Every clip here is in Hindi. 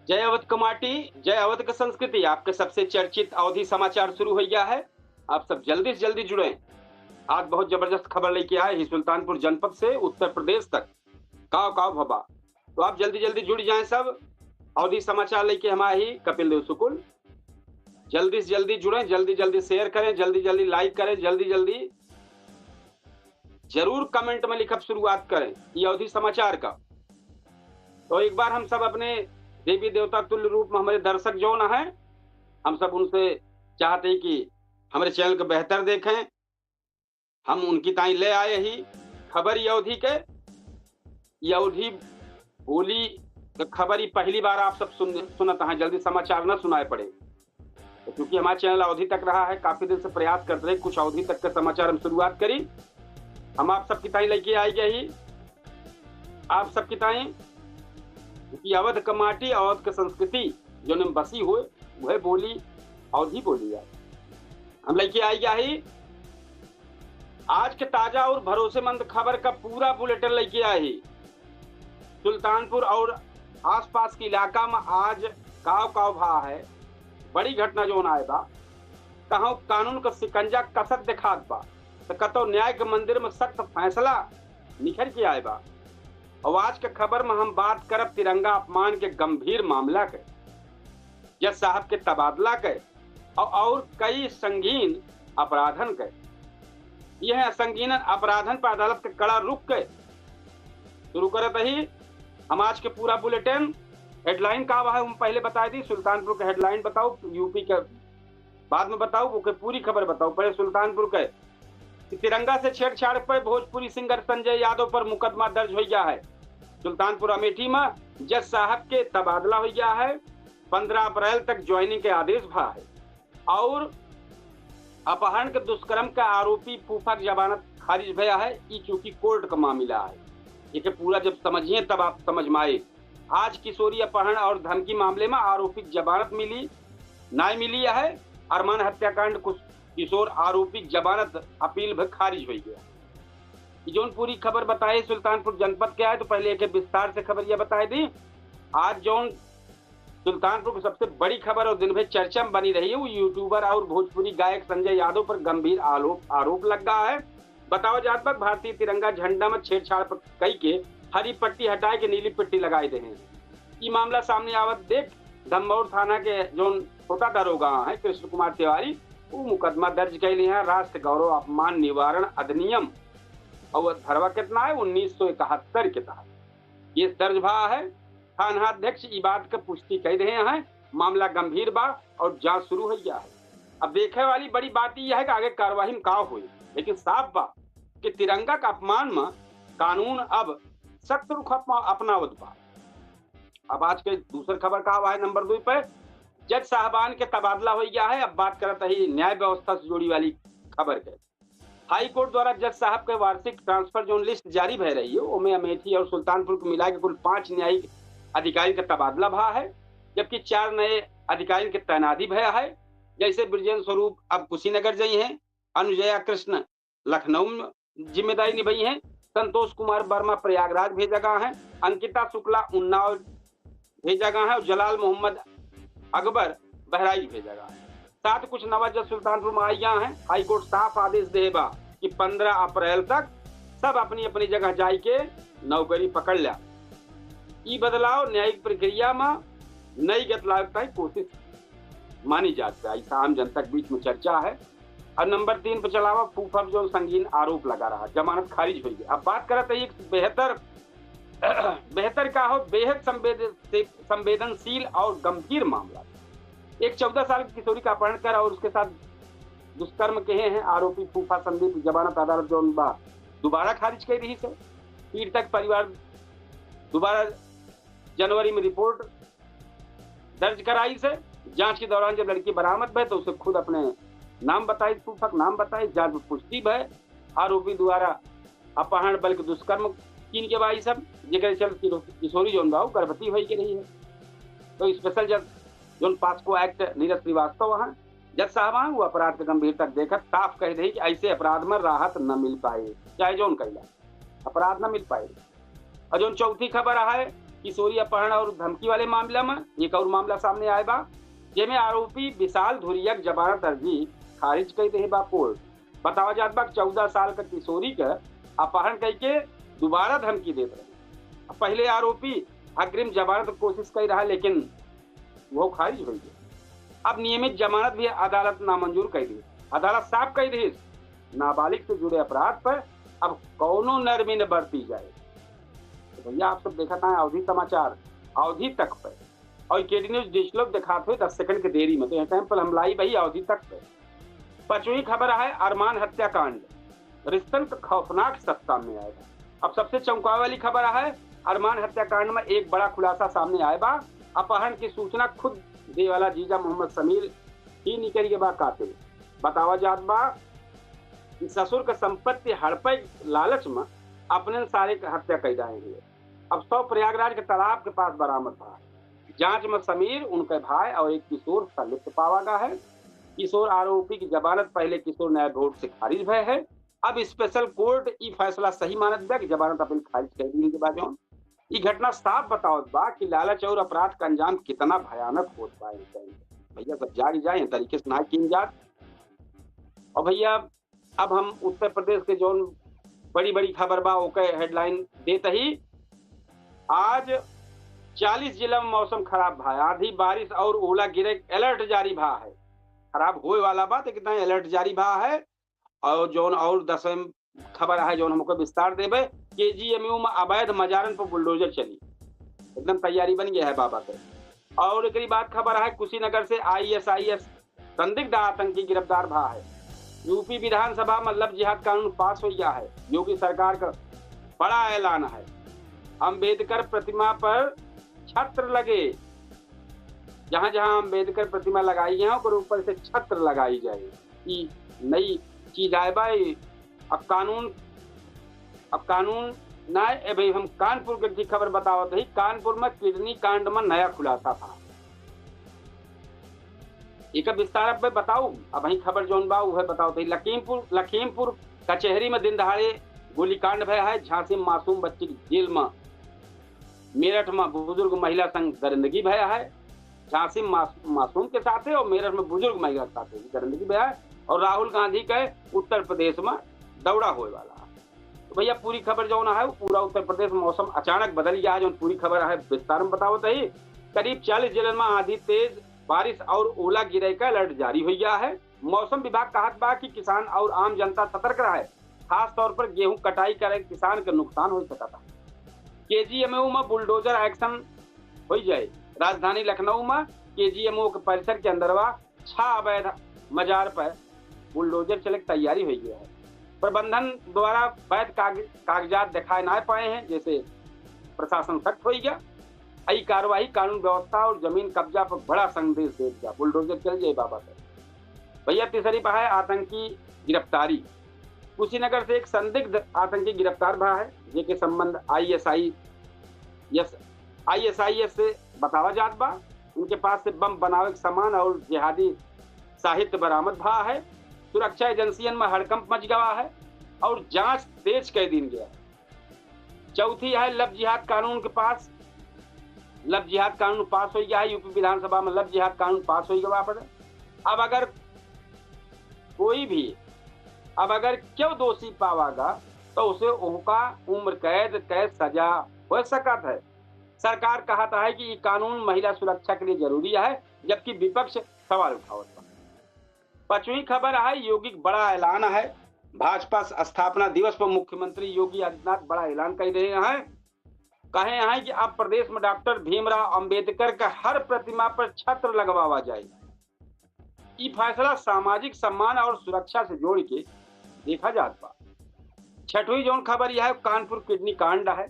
जय अवध कमाटी, जय अवध की संस्कृति। आपके सबसे चर्चित अवधि समाचार शुरू हो गया है। आप सब जल्दी से जल्दी जुड़े। आज बहुत जबरदस्त खबर लेके आए ही सुल्तानपुर जनपद से उत्तर प्रदेश तक। काव काव भबा, तो आप जल्दी जल्दी जुड़ जाएं सब। अवधि समाचार लेके हम आए ही कपिल देव सुकुल। जल्दी से जल्दी जुड़े, जल्दी जल्दी शेयर करें, जल्दी जल्दी लाइक करें, जल्दी जल्दी जरूर कमेंट में लिखकर शुरुआत करें ये अवधि समाचार का। तो एक बार हम सब अपने देवी देवता तुल्य रूप में हमारे दर्शक जो न है, हम सब उनसे चाहते हैं कि हमारे चैनल को बेहतर देखें। हम उनकी ताई ले आए ही खबर ये अवधि के, ये अवधि बोली खबर ही पहली बार आप सब सुनता है। जल्दी समाचार न सुनाए पड़े, तो क्योंकि हमारा चैनल अवधि तक रहा है, काफी दिन से प्रयास करते रहे कुछ अवधि तक के समाचार हम शुरुआत करी। हम आप सबकी ताई लेके आई गई, आप सबकी ताई कि अवध का माटी, अवध की संस्कृति जो ने बसी हुए वह बोली अवधि बोली है। हम लेके आई गया ही आज के ताजा और भरोसेमंद खबर का पूरा बुलेटिन लेके आए ही। सुल्तानपुर और आसपास के इलाका में आज काव काव भा है, बड़ी घटना जो आए बा। कहो कानून का सिकंजा कसक दिखात बा, तो कतो न्याय के मंदिर में सख्त फैसला निखर के आए बा। और आज के खबर में हम बात करब तिरंगा अपमान के गंभीर मामला के, जज साहब के तबादला के और कई संगीन अपराधन के। यह संगीन अपराधन पर अदालत के कड़ा रुख के शुरू करत ही हम आज के पूरा बुलेटिन। हेडलाइन का है हम पहले बता दी, सुल्तानपुर के हेडलाइन बताओ, यूपी के बाद में बताओ, वो पूरी खबर बताओ। पहले सुल्तानपुर के तिरंगा से छेड़छाड़ पर भोजपुरी सिंगर संजय यादव पर मुकदमा दर्ज हो गया है। सुल्तानपुर अमेठी में जज साहब के तबादला हो गया है। 15 अप्रैल तक ज्वाइनिंग के आदेश भा है। और अपहरण के दुष्कर्म का आरोपी फूफा की जमानत खारिज भया है। ये चूंकि कोर्ट का मामला है, ये पूरा जब समझिए तब आप समझ में आए। आज किशोरी अपहरण और धमकी मामले में आरोपी जमानत मिली ना मिली है। अरमान हत्याकांड किशोर आरोपी जमानत अपील भी खारिज हो गया। जो पूरी खबर बताए सुल्तानपुर जनपद के आए, तो पहले एक विस्तार से खबर यह बताई दी। आज जो सुल्तानपुर की सबसे बड़ी खबर और दिन भर चर्चा में बनी रही है, वो यूट्यूबर और भोजपुरी गायक संजय यादव पर गंभीर आरोप लग रहा है। बताओ जात पर भारतीय तिरंगा झंडा में छेड़छाड़ पर कई के हरी पट्टी हटाए के नीली पट्टी लगाए दे हैं। ये मामला सामने आवत देख धमौर थाना के जो छोटा दरोगा है कृष्ण कुमार तिवारी, वो मुकदमा दर्ज कर लिया है। राष्ट्र गौरव अपमान निवारण अधिनियम और धरवा कितना है 1971 के तहत ये दर्ज भा है। थानाध्यक्ष ई बात का पुष्टि कर रहे हैं, मामला गंभीर बा और जांच शुरू हो गया है। अब देखे वाली बड़ी बात यह है कि आगे कार्रवाई में का हुई, लेकिन साफ बा कि तिरंगा का अपमान में कानून अब सख्त रुख अपनावत बा। अब आज के दूसरी खबर का हुआ है नंबर 2 पर जज साहबान के तबादला हो गया है। अब बात करते ही न्याय व्यवस्था से जुड़ी वाली खबर के। हाई कोर्ट द्वारा जज साहब के वार्षिक ट्रांसफर जोन लिस्ट जारी भय रही है, उनमें अमेठी और सुल्तानपुर को मिला के कुल 5 न्यायिक अधिकारी का तबादला भा है, जबकि 4 नए अधिकारी के तैनाती भया है। जैसे ब्रजेंद्र स्वरूप अब कुशीनगर गई हैं, अनुजया कृष्ण लखनऊ में जिम्मेदारी निभाई है, संतोष कुमार वर्मा प्रयागराज भेजा गया है, अंकिता शुक्ला उन्नाव भेजा गया है और जलाल मोहम्मद अकबर बहराइच भेजा गया है। साथ कुछ नवा जज सुल्तानपुर में आई गया है। हाईकोर्ट साफ आदेश देबा कि 15 अप्रैल तक सब अपनी अपनी जगह जाई के नौकरी पकड़ लिया। ये बदलाव न्यायिक प्रक्रिया में नई गति लाने की कोशिश मानी जाती है, ऐसा आम जनता के बीच में चर्चा है। और नंबर 3 पर चलावा फूफा जो संगीन आरोप लगा रहा, जमानत खारिज हुई है। अब बात करते हैं बेहतर का हो बेहद संवेदनशील और गंभीर मामला। एक 14 साल की किशोरी का अपहरण कर और उसके साथ दुष्कर्म कहे हैं आरोपी फूफा संदीप जमानत अदालत जो दोबारा खारिज कर रही है। पीड़ित परिवार दोबारा जनवरी में रिपोर्ट दर्ज कराई से। जांच के दौरान जब लड़की बरामद भय तो उसे खुद अपने नाम बताई, फूफा नाम बताई। जांच में पुष्टि भय आरोपी द्वारा अपहरण बल्कि दुष्कर्म किन के भाई सब जेकर चल किशोरी जो गर्भवती हो के रही है। तो स्पेशल जज जो पास्को एक्ट नीरज श्रीवास्तव वहाँ जज साहब वो अपराध के गंभीरता देखकर साफ कह दे कि ऐसे अपराध में राहत न मिल पाए, चाहे जो कैला अपराध न मिल पाए। और जो चौथी खबर है किशोरी अपहरण और धमकी वाले मामला में एक और मामला सामने आए बा, जेमे आरोपी विशाल धुरिया जमानत अर्जी खारिज कर दे बा कोर्ट। बतावा जात बा 14 साल का किशोरी का अपहरण करके दोबारा धमकी देते रहे। पहले आरोपी अग्रिम जमानत कोशिश कर रहा, लेकिन वो खारिज हो गया। अब नियमित जमानत भी अदालत नामंजूर कर दी। अदालत साफ कर दी नाबालिग से जुड़े अपराध पर अब कौनो नरमी न बरती जाए। तो भैया आप सब देखा था अवधि समाचार अवधि तक पे और केडी न्यूज डिजिटल दिखाते हुए 10 सेकंड के देरी में, तो यहाँ टाइम पर हम लाई भाई अवधि तक पे। 5वीं खबर है अरमान हत्याकांड, रिश्तन का खौफनाक सच सामने आएगा। अब सबसे चौंकाने वाली खबर है अरमान हत्याकांड में एक बड़ा खुलासा सामने आए बा। अपहरण की सूचना खुद दे वाला जीजा मोहम्मद समीर ही निकल के बाद कातिल। बतावा जात बा कि ससुर का संपत्ति हड़पे लालच में अपने सारे हत्या कर जाएंगे। अब 100 प्रयागराज के तालाब के पास बरामद था। जांच में समीर, उनके भाई और एक किशोर संलिप्त पावा गया है। किशोर आरोपी की जमानत पहले किशोर न्याय बोर्ड से खारिज भय है। अब स्पेशल कोर्ट ई फैसला सही मानत बा कि जमानत अपील खारिज कर दी के बाद ये घटना साफ बतावत बा कि लालच और अपराध का अंजाम कितना भयानक होत बा। भैया सब जाग जाए तरीके से ना की जात। और भैया अब हम उत्तर प्रदेश के जो बड़ी बड़ी खबर बा ओके हेडलाइन देते ही, आज 40 जिला में मौसम खराब भा, आधी बारिश और ओला गिरे अलर्ट जारी भा है। खराब होए वाला बात है, कितना अलर्ट जारी भा है। और जोन और 10वें खबर है जो हमको विस्तार देवे, केजीएमयू में अवैध मजारन पर बुलडोजर चली, एकदम तैयारी बन गया है बाबा के। और एक बात खबर है कुशीनगर से आईएसआईएस संदिग्ध आतंकी गिरफ्तार भा है। यूपी विधानसभा में लव जिहाद कानून पास हो गया है। योगी सरकार का बड़ा ऐलान है। अंबेडकर प्रतिमा पर छत्र लगे, जहां जहां अंबेडकर प्रतिमा लगाई है और ऊपर से छत्र लगाई जाए। ये नई चीज आए भाई। अब कानून ना भाई। हम कानपुर की खबर बतावत है। कानपुर में किडनी कांड में नया खुलासा था। एक विस्तार पे बताऊ। अब वही खबर जोन बा वह बताओ थे। लखीमपुर कचहरी में दिन दहाड़े गोलीकांड भया है। झांसी में मासूम बच्ची की जेल में, मेरठ में बुजुर्ग महिला संग दरिंदगी भया है। झांसी में मासूम के साथ है और मेरठ में बुजुर्ग महिला के साथ दरिंदगी भया है। और राहुल गांधी के उत्तर प्रदेश में दौड़ा होए वाला है। तो भैया पूरी खबर जो है पूरा उत्तर प्रदेश में मौसम अचानक बदल गया है। जो पूरी खबर है विस्तार में बताओ तो ही। करीब 40 जिलों में आधी तेज बारिश और ओला गिरे का अलर्ट जारी हो गया है। मौसम विभाग कहत बा कि किसान और आम जनता सतर्क रहे। खास तौर पर गेहूं कटाई करे किसान के नुकसान हो सकता था। केजीएमयू में बुलडोजर एक्शन हो जाए। राजधानी लखनऊ में केजीएमयू के परिसर के अंदरवा 6 अवैध मजार पर बुलडोजर चले की तैयारी हो गया है। प्रबंधन द्वारा वैध कागजात दिखाए ना पाए हैं, जैसे प्रशासन सख्त हो गया। यही कार्रवाई कानून व्यवस्था और जमीन कब्जा पर बड़ा संदेश दे दिया। बुलडोजर चल जाए बाबा से। भैया तीसरी पर है आतंकी गिरफ्तारी। कुशीनगर से एक संदिग्ध आतंकी गिरफ्तार भा है, जिसके संबंध आईएसआईएस से बतावा जात बा। उनके पास से बम बनावे के सामान और जिहादी साहित्य बरामद भा है। सुरक्षा एजेंसियों में हड़कंप मच गया है और जांच तेज कर दी गया। चौथी है लव जिहाद कानून के पास। लव जिहाद कानून पास हो गया है। यूपी विधानसभा में लव जिहाद कानून पास हो गया। अब अगर क्यों दोषी पावागा तो उसे उनका उम्र कैद सजा हो सकता है। सरकार कहता है कि ये कानून महिला सुरक्षा के लिए जरूरी है, जबकि विपक्ष सवाल उठावता है। 5वीं खबर है योगी बड़ा ऐलान है। भाजपा स्थापना दिवस पर मुख्यमंत्री योगी आदित्यनाथ बड़ा ऐलान कर रहे हैं। कहे हैं कि अब प्रदेश में डॉक्टर भीमराव अंबेडकर का हर प्रतिमा पर छत्र लगवावा जाए। ये फैसला सामाजिक सम्मान और सुरक्षा से जोड़ के देखा जाता। 6वीं जोन खबर यह है कानपुर किडनी कांड है।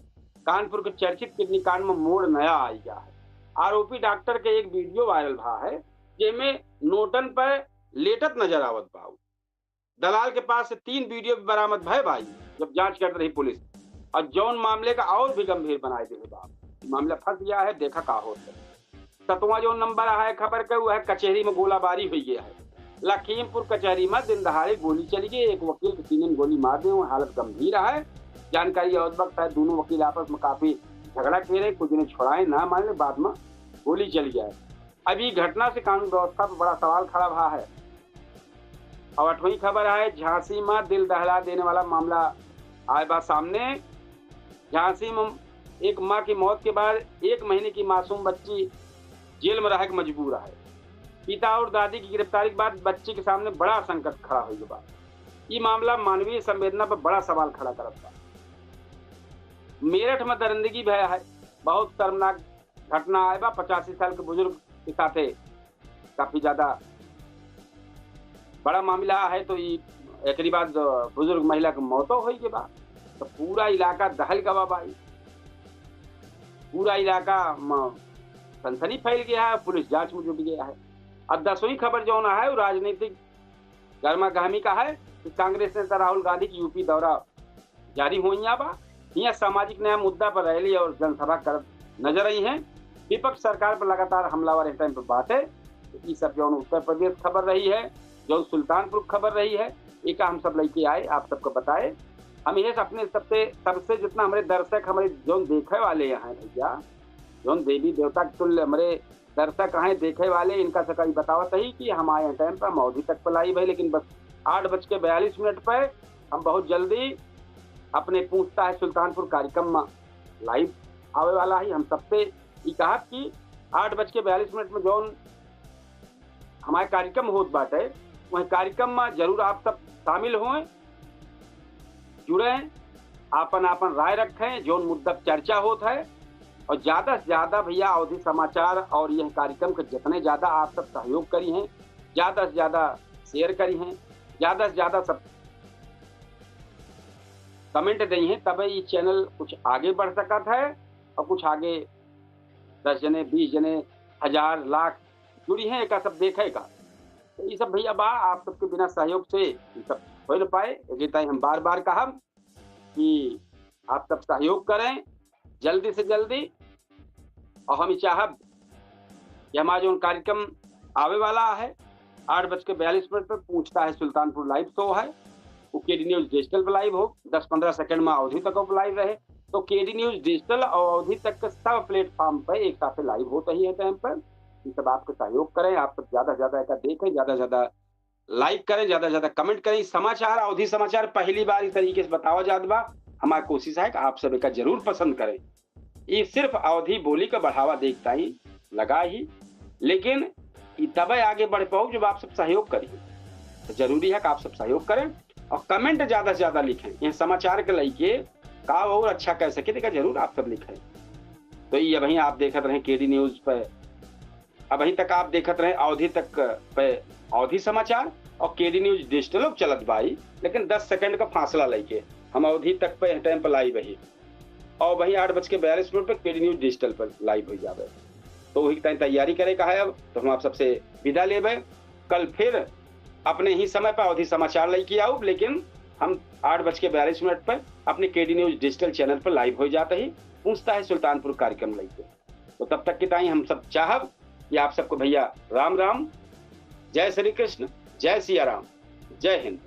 कानपुर के चर्चित किडनी कांड में मोड़ नया आ गया है। आरोपी डॉक्टर के एक वीडियो वायरल भा है, जिसमें नोटन पर लेटत नजर आवत बाऊ। दलाल के पास से 3 वीडियो बरामद भय भाई जब जांच कर रही पुलिस। और जौन मामले का और भी गंभीर बनाए दे बाप। मामला फंस गया है, देखा का होता है। 7वां जो नंबर है खबर का वह कचहरी में गोलाबारी हुई है। लखीमपुर कचहरी में दिन दहाड़े गोली चली गई। एक वकील के 3 गोली मार दी, हालत गंभीर है। जानकारी और वक्त है दोनों वकील आपस में काफी झगड़ा के रहे, कुछ ने छोड़ाए ना मान ले, बाद में गोली चल गया है। अभी घटना से कानून व्यवस्था पर बड़ा सवाल खड़ा हुआ है। और 8वीं खबर है, झांसी में दिल दहला देने वाला मामला आए बात सामने। झांसी में एक मां की मौत के बाद 1 महीने की मासूम बच्ची जेल में रह मजबूर है। पिता और दादी की गिरफ्तारी के बाद बच्चे के सामने बड़ा संकट खड़ा हुई के बाद ये मामला मानवीय संवेदना पर बड़ा सवाल खड़ा करता है। मेरठ में दरिंदगी भया है, बहुत शर्मनाक घटना है। 85 साल के बुजुर्ग के साथ काफी ज्यादा बड़ा मामला है। तो एक बाद बुजुर्ग महिला की मौतों हुई के बाद तो पूरा इलाका दहल गवा भाई, पूरा इलाका सनसनी फैल गया है, पुलिस जांच में जुट गया है। अब 10वीं खबर जो है वो राजनीतिक गर्मा गर्मी का है कि कांग्रेस नेता राहुल गांधी की यूपी दौरा जारी हुई बा। यहाँ सामाजिक न्याय मुद्दा पर रैली और जनसभा कर नजर आई है। विपक्ष सरकार पर लगातार हमलावर इस टाइम पर बात है। ये सब जो उत्तर प्रदेश खबर रही है, जो सुल्तानपुर खबर रही है, एक हम सब लेके आए आप सबको बताए। हम ये अपने सबसे जितना हमारे दर्शक, हमारे जो देखे वाले यहाँ भैया, जो देवी देवता तुल्य हमारे दर्शक हैं देखे वाले, इनका से कहीं बतावत ही कि हम आए टाइम पर मौधी तक पर लाइव है। लेकिन बस 8:42 पर हम बहुत जल्दी अपने पूछता है सुल्तानपुर कार्यक्रम में लाइव आवे वाला है। हम सबसे ये कहा कि 8:42 में जो हमारे कार्यक्रम होत बाटे, वही कार्यक्रम में जरूर आप सब शामिल हों, जुड़े, आपन राय रखें, जो मुद्दा चर्चा होता है। और ज्यादा से ज्यादा भैया अवधि समाचार और यह कार्यक्रम के जितने ज्यादा आप सब सहयोग करी हैं, ज्यादा से ज्यादा शेयर करी हैं, ज्यादा से ज्यादा सब कमेंट दी हैं, तब ये चैनल कुछ आगे बढ़ सकता है। और कुछ आगे 10 जने 20 जने 1000 लाख जुड़ी हैं, एक सब देखेगा। तो ये सब भैया बा आप सबके बिना सहयोग से ये सब हो न पाए। ये हम बार बार कहा कि आप सब सहयोग करें जल्दी से जल्दी। और हम चाहब कि हमारा जो कार्यक्रम आवे वाला है 8:42 पर पूछता है सुल्तानपुर लाइव शो है, वो केडी न्यूज डिजिटल पर लाइव हो, 10-15 सेकंड में अवधि तक लाइव रहे। तो केडी न्यूज डिजिटल और अवधि तक के सब प्लेटफॉर्म पर एक साथ लाइव होता ही है टाइम पर। ये सब आपके सहयोग करें, आप सब ज्यादा से ज्यादा एक देखें, ज्यादा से ज्यादा लाइक करें, ज्यादा से ज्यादा कमेंट करें। समाचार अवधि समाचार पहली बार इस तरीके से बतावा जात बा। हमारी कोशिश है कि आप सब एक जरूर पसंद करें। ये सिर्फ अवधि बोली का बढ़ावा देखता ही लगा ही, लेकिन तब आगे बढ़ पाओ जब आप सब सहयोग करिए। तो जरूरी है कि आप सब सहयोग करें और कमेंट ज्यादा से ज्यादा लिखें। यह समाचार के लेके का और अच्छा कर सके देखा जरूर आप सब लिखें। तो ये अभी आप देखते रहे केडी न्यूज पे, अभी तक आप देखते रहे अवधि तक पे अवधि समाचार और केडी न्यूज डिजिटल चलत भाई, लेकिन 10 सेकंड का फासला लेके हम अवधि तक पे टाइम पर लाइव ही, और वही 8:42 पर केडी न्यूज डिजिटल पर लाइव हो जावे। तो वही तैयारी करे का है। अब तो हम आप सबसे विदा लेबे, कल फिर अपने ही समय पर अवधि समाचार लेके आओ, लेकिन हम 8:42 पर अपने केडी न्यूज डिजिटल चैनल पर लाइव हो जाता ही पूछता है सुल्तानपुर कार्यक्रम लेके। तो तब तक की ताई हम सब चाहब कि आप सबको भैया राम राम, जय श्री कृष्ण, जय सिया राम, जय हिंद।